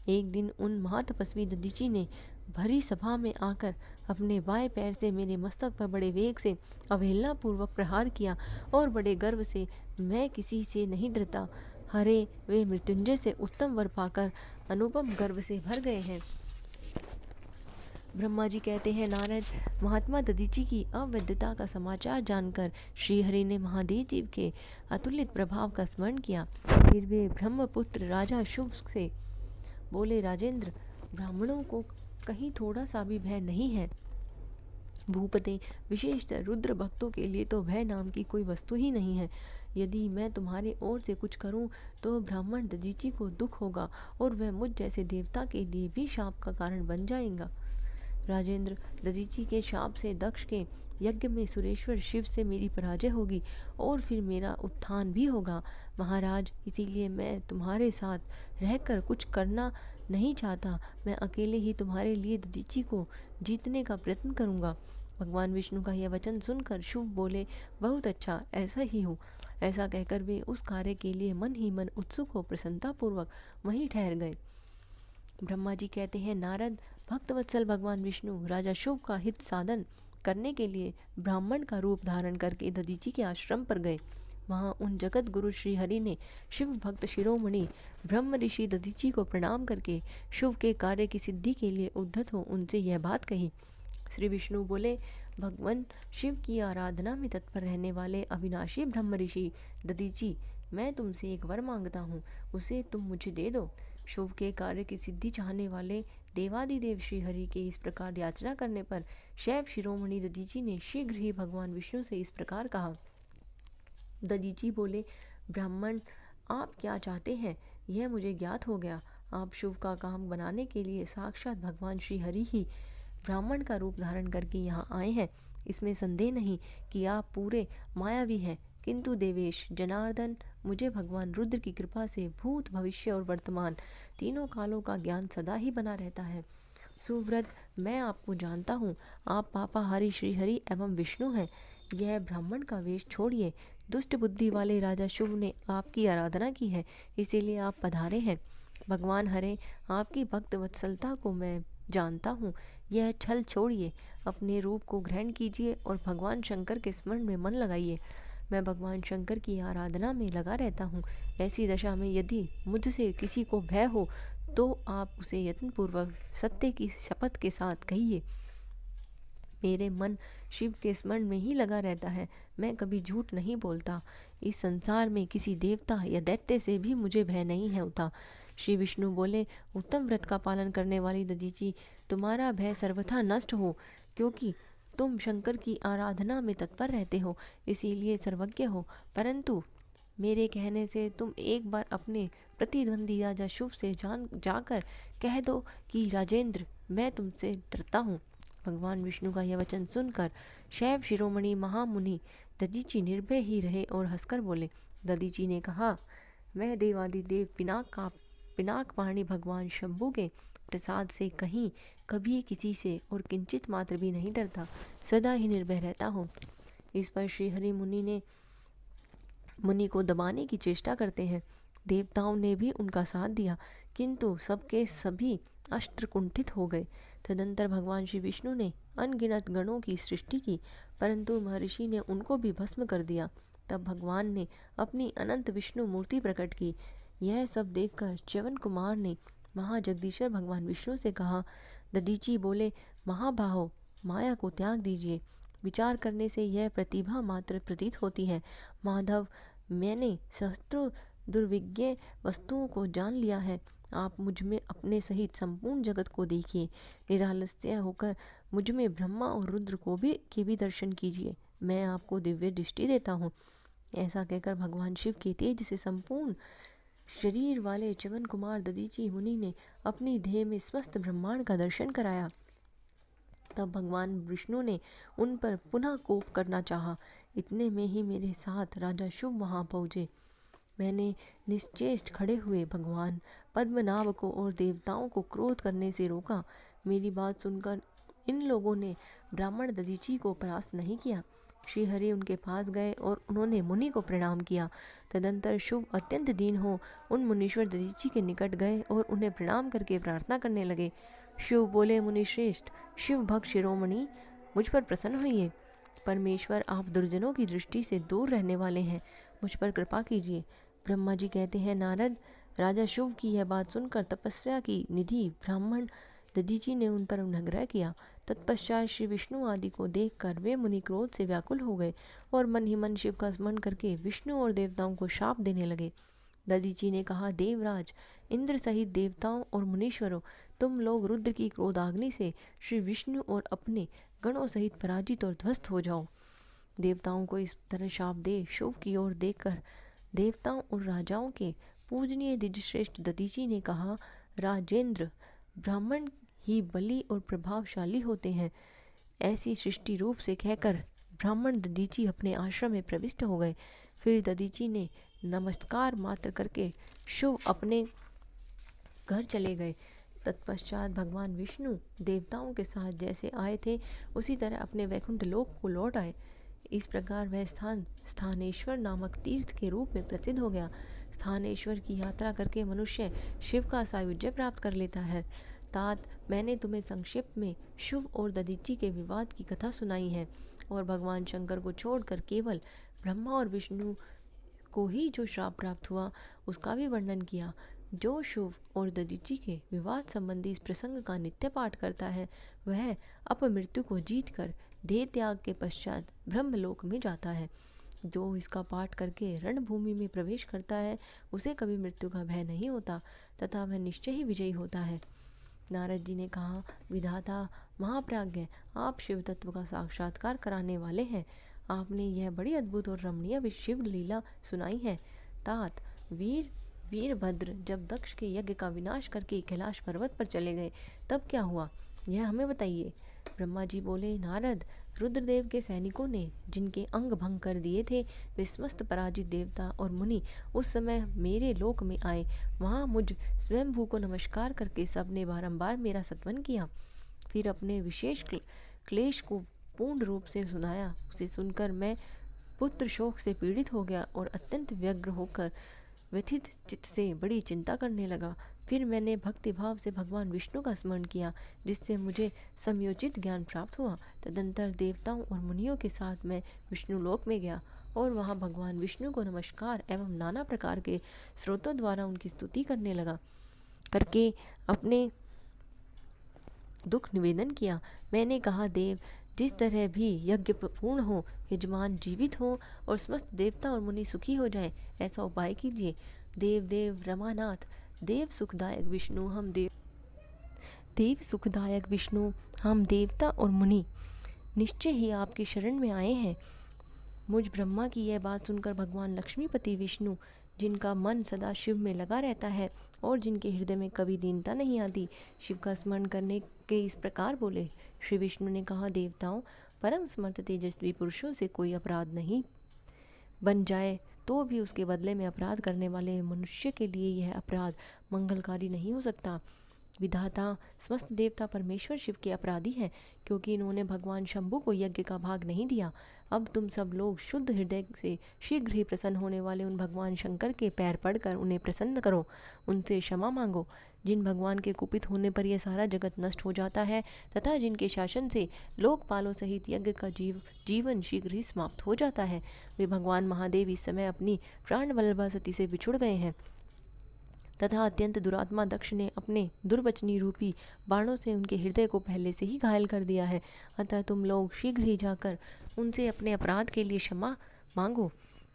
एक दिन उन महातपस्वी दधीचि ने भरी सभा में आकर अपने बाएं पैर से मेरे मस्तक पर बड़े वेग से अवहेलना पूर्वक प्रहार किया और बड़े गर्व से, मैं किसी से नहीं डरता, हरे वे मृत्युंजय से उत्तम वर पाकर अनुपम गर्व से भर गए हैं। ब्रह्मा जी कहते हैं, नारद, महात्मा दधीचि की अवैधता का समाचार जानकर श्रीहरि ने महादेव जी के अतुलित प्रभाव का स्मरण किया। फिर वे ब्रह्मपुत्र राजा शुभ से बोले, राजेंद्र, ब्राह्मणों को कहीं थोड़ा सा भी भय नहीं है। भूपते, विशेषतः रुद्र भक्तों के लिए तो भय नाम की कोई वस्तु ही नहीं है। यदि मैं तुम्हारे ओर से कुछ करूं तो ब्राह्मण दधीचि को दुख होगा और वह मुझ जैसे देवता के लिए भी शाप का कारण बन जाएगा। राजेंद्र, दधीचि के शाप से दक्ष के यज्ञ में सुरेश्वर शिव से मेरी पराजय होगी और फिर मेरा उत्थान भी होगा। महाराज, इसीलिए मैं तुम्हारे साथ रहकर कुछ करना नहीं चाहता। मैं अकेले ही तुम्हारे लिए दधीचि को जीतने का प्रयत्न करूंगा। भगवान विष्णु का यह वचन सुनकर शुभ बोले, बहुत अच्छा, ऐसा ही हो। ऐसा कहकर वे उस कार्य के लिए मन ही मन उत्सुक हो प्रसन्नतापूर्वक वहीं ठहर गए। ब्रह्मा जी कहते हैं, नारद, भक्तवत्सल भगवान विष्णु राजा शुभ का हित साधन करने के लिए ब्राह्मण का रूप धारण करके दधीचि के आश्रम पर गए। वहाँ उन जगत गुरु श्री हरि ने शिव भक्त शिरोमणि ब्रह्म ऋषि दधीचि को प्रणाम करके शुभ के कार्य की सिद्धि के लिए उद्धत हो उनसे यह बात कही। श्री विष्णु बोले, भगवान शिव की आराधना में तत्पर रहने वाले अविनाशी ब्रह्म ऋषि दधीचि, मैं तुमसे एक वर मांगता हूँ, उसे तुम मुझे दे दो। शुभ के कार्य की सिद्धि चाहने वाले देवादिदेव श्री हरि के इस प्रकार याचना करने पर शैव शिरोमणि दधीचि ने शीघ्र ही भगवान विष्णु से इस प्रकार कहा। दधीचि बोले, ब्राह्मण, आप क्या चाहते हैं यह मुझे ज्ञात हो गया। आप शुभ का काम बनाने के लिए साक्षात भगवान श्री हरि ही ब्राह्मण का रूप धारण करके यहाँ आए हैं। इसमें संदेह नहीं कि आप पूरे मायावी हैं। किंतु देवेश जनार्दन, मुझे भगवान रुद्र की कृपा से भूत भविष्य और वर्तमान तीनों कालों का ज्ञान सदा ही बना रहता है। सुव्रत, मैं आपको जानता हूँ। आप पापाहारी श्रीहरि एवं विष्णु हैं। यह ब्राह्मण का वेश छोड़िए। दुष्ट बुद्धि वाले राजा शुभ ने आपकी आराधना की है, इसीलिए आप पधारे हैं। भगवान हरे, आपकी भक्त वत्सलता को मैं जानता हूँ। यह छल छोड़िए, अपने रूप को ग्रहण कीजिए और भगवान शंकर के स्मरण में मन लगाइए। मैं भगवान शंकर की आराधना में लगा रहता हूँ। ऐसी दशा में यदि मुझसे किसी को भय हो तो आप उसे यत्नपूर्वक सत्य की शपथ के साथ कहिए। मेरे मन शिव के स्मरण में ही लगा रहता है। मैं कभी झूठ नहीं बोलता। इस संसार में किसी देवता या दैत्य से भी मुझे भय नहीं है होता। श्री विष्णु बोले, उत्तम व्रत का पालन करने वाली दधीचि, तुम्हारा भय सर्वथा नष्ट हो, क्योंकि तुम शंकर की आराधना में तत्पर रहते हो, इसीलिए सर्वज्ञ हो। परंतु मेरे कहने से तुम एक बार अपने प्रतिद्वंदी राजा शुभ से जाकर कह दो कि राजेंद्र, मैं तुमसे डरता हूँ। भगवान विष्णु का यह वचन सुनकर शैव शिरोमणि महामुनि दधीचि निर्भय ही रहे और हंसकर बोले। दधीचि ने कहा, मैं देवादिदेव पिनाक पाणी भगवान शंभु के प्रसाद से कहीं कभी किसी से और किंचित मात्र भी नहीं डरता, सदा ही निर्भय रहता हूँ। इस पर श्रीहरि मुनि को दबाने की चेष्टा करते हैं। देवताओं ने भी उनका साथ दिया, किंतु सबके सभी अस्त्र कुंठित हो गए। तदंतर भगवान श्री विष्णु ने अनगिनत गणों की सृष्टि की, परंतु महर्षि ने उनको भी भस्म कर दिया। तब भगवान ने अपनी अनंत विष्णु मूर्ति प्रकट की। यह सब देखकर च्यवन कुमार ने महाजगदीश्वर भगवान विष्णु से कहा। दधीची बोले, महाबाहो, माया को त्याग दीजिए। विचार करने से यह प्रतिभा मात्र प्रतीत होती है। माधव, मैंने सहस्त्रों दुर्विज्ञ वस्तुओं को जान लिया है। आप मुझ में अपने सहित संपूर्ण जगत को देखिए। निरालस्य होकर मुझ में ब्रह्मा और रुद्र को भी दर्शन कीजिए। मैं आपको दिव्य दृष्टि देता हूँ। ऐसा कहकर भगवान शिव के तेज से संपूर्ण शरीर वाले च्यवन कुमार दधीची मुनि ने अपनी देह में समस्त ब्रह्मांड का दर्शन कराया। तब भगवान विष्णु ने उन पर पुनः कोप करना चाहा। इतने में ही मेरे साथ राजा शुभ वहां पहुँचे। मैंने निश्चेष्ट खड़े हुए भगवान पद्मनाभ को और देवताओं को क्रोध करने से रोका। मेरी बात सुनकर इन लोगों ने ब्राह्मण दधीची को परास्त नहीं किया। श्री हरि उनके पास गए और उन्होंने मुनि को प्रणाम किया। तदंतर शुभ अत्यंत दीन हो उन मुनीश्वर दधीची के निकट गए और उन्हें प्रणाम करके प्रार्थना करने लगे। शिव बोले, मुनिश्रेष्ठ, शिव भक्त शिरोमणि, मुझ पर प्रसन्न होइए। परमेश्वर, आप दुर्जनों की दृष्टि से दूर रहने वाले हैं, मुझ पर कृपा कीजिए। ब्रह्मा जी कहते हैं, नारद, राजा शुभ की यह बात सुनकर तपस्या की निधि ब्राह्मण दधीची ने उन पर अनुग्रह किया। तत्पश्चात श्री विष्णु आदि को देखकर वे मुनि क्रोध से व्याकुल हो गए और मन ही मन शिव का स्मरण करके विष्णु और देवताओं को शाप देने लगे। दधीची ने कहा, देवराज, इंद्र सहित देवताओं और मुनीश्वरों, तुम लोग रुद्र की क्रोधाग्नि से श्री विष्णु और अपने गणों सहित पराजित और ध्वस्त हो जाओ। देवताओं को इस तरह शाप दे शुभ की ओर देखकर देवताओं और राजाओं के पूजनीय द्विजश्रेष्ठ दधीची ने कहा, राजेंद्र, ब्राह्मण ही बली और प्रभावशाली होते हैं। ऐसी सृष्टि रूप से कहकर ब्राह्मण दधीची अपने आश्रम में प्रविष्ट हो गए। फिर दधीची ने नमस्कार मात्र करके शुभ अपने घर चले गए। तत्पश्चात भगवान विष्णु देवताओं के साथ जैसे आए थे उसी तरह अपने वैकुंठ लोक को लौट आए। इस प्रकार वह स्थान स्थानेश्वर नामक तीर्थ के रूप में प्रसिद्ध हो गया। स्थानेश्वर की यात्रा करके मनुष्य शिव का सायुज्य प्राप्त कर लेता है। तात, मैंने तुम्हें संक्षेप में शुभ और दधीची के विवाद की कथा सुनाई है और भगवान शंकर को छोड़कर केवल ब्रह्मा और विष्णु को ही जो श्राप प्राप्त हुआ उसका भी वर्णन किया। जो शुभ और दधीची के विवाद संबंधी इस प्रसंग का नित्य पाठ करता है वह अपमृत्यु को जीतकर देह त्याग के पश्चात ब्रह्मलोक में जाता है। जो इसका पाठ करके रणभूमि में प्रवेश करता है उसे कभी मृत्यु का भय नहीं होता तथा वह निश्चय ही विजयी होता है। नारद जी ने कहा, विधाता महाप्राज्ञ, आप शिव तत्व का साक्षात्कार कराने वाले हैं। आपने यह बड़ी अद्भुत और रमणीय शिव लीला सुनाई है। तात, वीरभद्र जब दक्ष के यज्ञ का विनाश करके कैलाश पर्वत पर चले गए तब क्या हुआ, यह हमें बताइए। ब्रह्मा जी बोले, नारद, रुद्रदेव के सैनिकों ने जिनके अंग भंग कर दिए थे वे समस्त पराजित देवता और मुनि उस समय मेरे लोक में आए। वहाँ मुझ स्वयंभू को नमस्कार करके सबने बारंबार मेरा सत्वन किया। फिर अपने विशेष क्लेश को पूर्ण रूप से सुनाया। उसे सुनकर मैं पुत्र शोक से पीड़ित हो गया और अत्यंत व्यग्र होकर व्यथित चित्त से बड़ी चिंता करने लगा। फिर मैंने भक्ति भाव से भगवान विष्णु का स्मरण किया जिससे मुझे समयोचित ज्ञान प्राप्त हुआ। तदंतर देवताओं और मुनियों के साथ मैं विष्णु लोक में गया और वहाँ भगवान विष्णु को नमस्कार एवं नाना प्रकार के स्रोतों द्वारा उनकी स्तुति करके अपने दुख निवेदन किया। मैंने कहा, देव, जिस तरह भी यज्ञ पूर्ण हो, यजमान जीवित हो और समस्त देवता और मुनि सुखी हो जाए, ऐसा उपाय कीजिए। देव रमानाथ, देव सुखदायक विष्णु हम देवता और मुनि निश्चय ही आपकी शरण में आए हैं। मुझ ब्रह्मा की यह बात सुनकर भगवान लक्ष्मीपति विष्णु, जिनका मन सदा शिव में लगा रहता है और जिनके हृदय में कभी दीनता नहीं आती, शिव का स्मरण करने के इस प्रकार बोले। श्री विष्णु ने कहा, देवताओं, परम समर्थ तेजस्वी पुरुषों से कोई अपराध नहीं बन जाए तो भी उसके बदले में अपराध करने वाले मनुष्य के लिए यह अपराध मंगलकारी नहीं हो सकता। विधाता, समस्त देवता परमेश्वर शिव के अपराधी हैं क्योंकि इन्होंने भगवान शंभु को यज्ञ का भाग नहीं दिया। अब तुम सब लोग शुद्ध हृदय से शीघ्र ही प्रसन्न होने वाले उन भगवान शंकर के पैर पड़कर उन्हें प्रसन्न करो, उनसे क्षमा मांगो। जिन भगवान के कुपित होने पर यह सारा जगत नष्ट हो जाता है तथा जिनके शासन से लोकपालों सहित यज्ञ का जीवन शीघ्र ही समाप्त हो जाता है, वे भगवान महादेव इस समय अपनी प्राण वल्लभा सती से बिछुड़ गए हैं तथा अत्यंत दुरात्मा दक्ष ने अपने दुर्वचनी रूपी बाणों से उनके हृदय को पहले से ही घायल कर दिया है। अतः तुम लोग शीघ्र ही जाकर उनसे अपने अपराध के लिए क्षमा मांगो।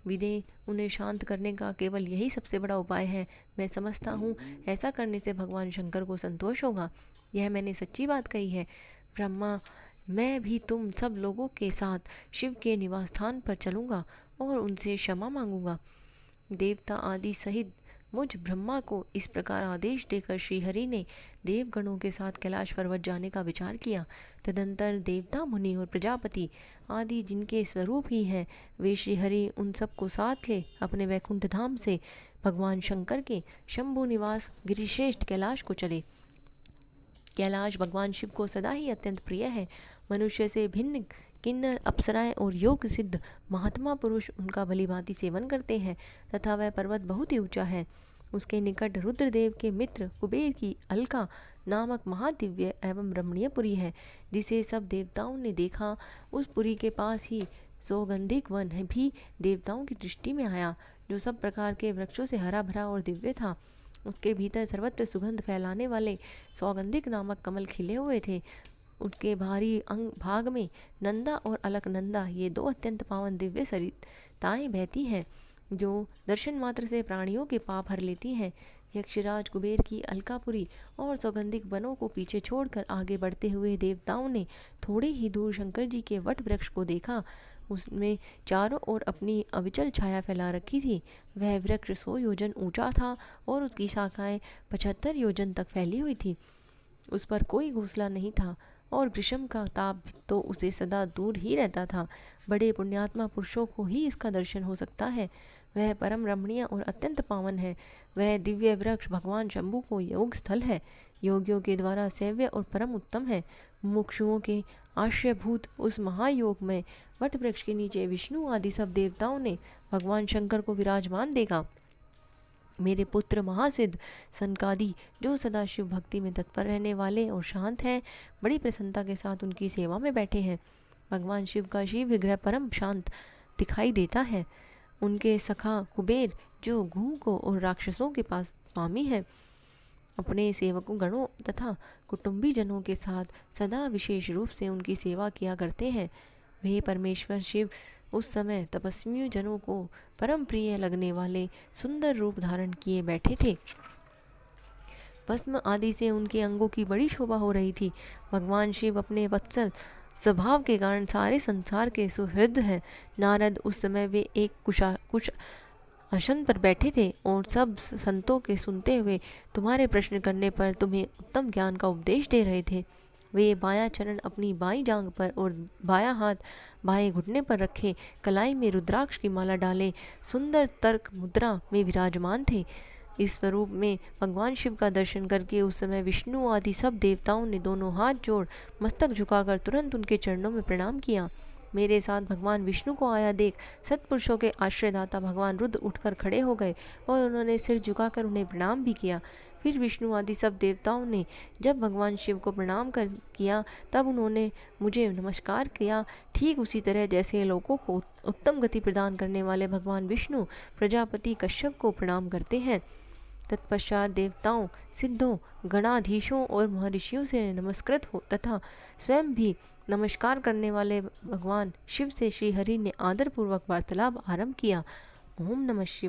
विदेह उन्हें शांत करने का केवल यही सबसे बड़ा उपाय है। मैं समझता हूँ ऐसा करने से भगवान शंकर को संतोष होगा। यह मैंने सच्ची बात कही है। ब्रह्मा, मैं भी तुम सब लोगों के साथ शिव के निवास स्थान पर चलूँगा और उनसे क्षमा मांगूंगा। देवता आदि सहित मुझ ब्रह्मा को इस प्रकार आदेश देकर श्रीहरि ने देवगणों के साथ कैलाश पर्वत जाने का विचार किया। तदंतर देवता, मुनि और प्रजापति आदि जिनके स्वरूप ही हैं, वे श्रीहरि उन सबको साथ ले अपने वैकुंठ धाम से भगवान शंकर के शंभु निवास गिरिश्रेष्ठ कैलाश को चले। कैलाश भगवान शिव को सदा ही अत्यंत प्रिय है। मनुष्य से भिन्न किन्नर, अप्सराएं और योग सिद्ध महात्मा पुरुष उनका भलीभांति सेवन करते हैं तथा वह पर्वत बहुत ही ऊंचा है। उसके निकट रुद्रदेव के मित्र कुबेर की अलका नामक महादिव्य एवं रमणीय पुरी है, जिसे सब देवताओं ने देखा। उस पुरी के पास ही सौगंधिक वन भी देवताओं की दृष्टि में आया, जो सब प्रकार के वृक्षों से हरा भरा और दिव्य था। उसके भीतर सर्वत्र सुगंध फैलाने वाले सौगंधिक नामक कमल खिले हुए थे। उसके भारी अंग भाग में नंदा और अलकनंदा, ये दो अत्यंत पावन दिव्य सरिताएं बहती हैं, जो दर्शन मात्र से प्राणियों के पाप हर लेती हैं। यक्षराज कुबेर की अलकापुरी और सौगंधिक वनों को पीछे छोड़कर आगे बढ़ते हुए देवताओं ने थोड़े ही दूर शंकर जी के वट वृक्ष को देखा। उसमें चारों ओर अपनी अविचल छाया फैला रखी थी। वह वृक्ष 100 योजन ऊंचा था और उसकी शाखाएं 75 योजन तक फैली हुई थी। उस पर कोई घोंसला नहीं था और ग्रीष्म का ताप तो उसे सदा दूर ही रहता था। बड़े पुण्यात्मा पुरुषों को ही इसका दर्शन हो सकता है। वह परम रमणीय और अत्यंत पावन है। वह दिव्य वृक्ष भगवान शंभु को योग स्थल है, योगियों के द्वारा सेव्य और परम उत्तम है। मुमुक्षुओं के आश्रयभूत उस महायोग में वट वृक्ष के नीचे विष्णु आदि सब देवताओं ने भगवान शंकर को विराजमान देखा। मेरे पुत्र महासिद्ध सनकादि, जो सदा शिव भक्ति में तत्पर रहने वाले और शांत हैं, बड़ी प्रसन्नता के साथ उनकी सेवा में बैठे हैं। भगवान शिव का शिव विग्रह परम शांत दिखाई देता है। उनके सखा कुबेर, जो घूको और राक्षसों के पास स्वामी है, अपने सेवकों गणों तथा कुटुंबी जनों के साथ सदा विशेष रूप से उनकी सेवा किया करते हैं। वे परमेश्वर शिव उस समय तपस्वी जनों को परम प्रिय लगने वाले सुंदर रूप धारण किए बैठे थे। भस्म आदि से उनके अंगों की बड़ी शोभा हो रही थी। भगवान शिव अपने वत्सल स्वभाव के कारण सारे संसार के सुहृद हैं। नारद, उस समय वे एक कुछ आसन पर बैठे थे और सब संतों के सुनते हुए तुम्हारे प्रश्न करने पर तुम्हें उत्तम ज्ञान का उपदेश दे रहे थे। वे बायां चरण अपनी बाईं जांघ पर और बायां हाथ बाएं घुटने पर रखे, कलाई में रुद्राक्ष की माला डाले, सुंदर तर्क मुद्रा में विराजमान थे। इस स्वरूप में भगवान शिव का दर्शन करके उस समय विष्णु आदि सब देवताओं ने दोनों हाथ जोड़ मस्तक झुकाकर तुरंत उनके चरणों में प्रणाम किया। मेरे साथ भगवान विष्णु को आया देख सत्पुरुषों के आश्रयदाता भगवान रुद्र उठकर खड़े हो गए और उन्होंने सिर झुकाकर उन्हें प्रणाम भी किया। फिर विष्णु आदि सब देवताओं ने जब भगवान शिव को प्रणाम कर किया, तब उन्होंने मुझे नमस्कार किया। ठीक उसी तरह जैसे लोगों को उत्तम गति प्रदान करने वाले भगवान विष्णु प्रजापति कश्यप को प्रणाम करते हैं। तत्पश्चात देवताओं, सिद्धों, गणाधीशों और महर्षियों से नमस्कृत हो तथा स्वयं भी नमस्कार करने वाले भगवान शिव से श्रीहरि ने आदरपूर्वक वार्तालाप आरंभ किया। ओम नमः शिवाय।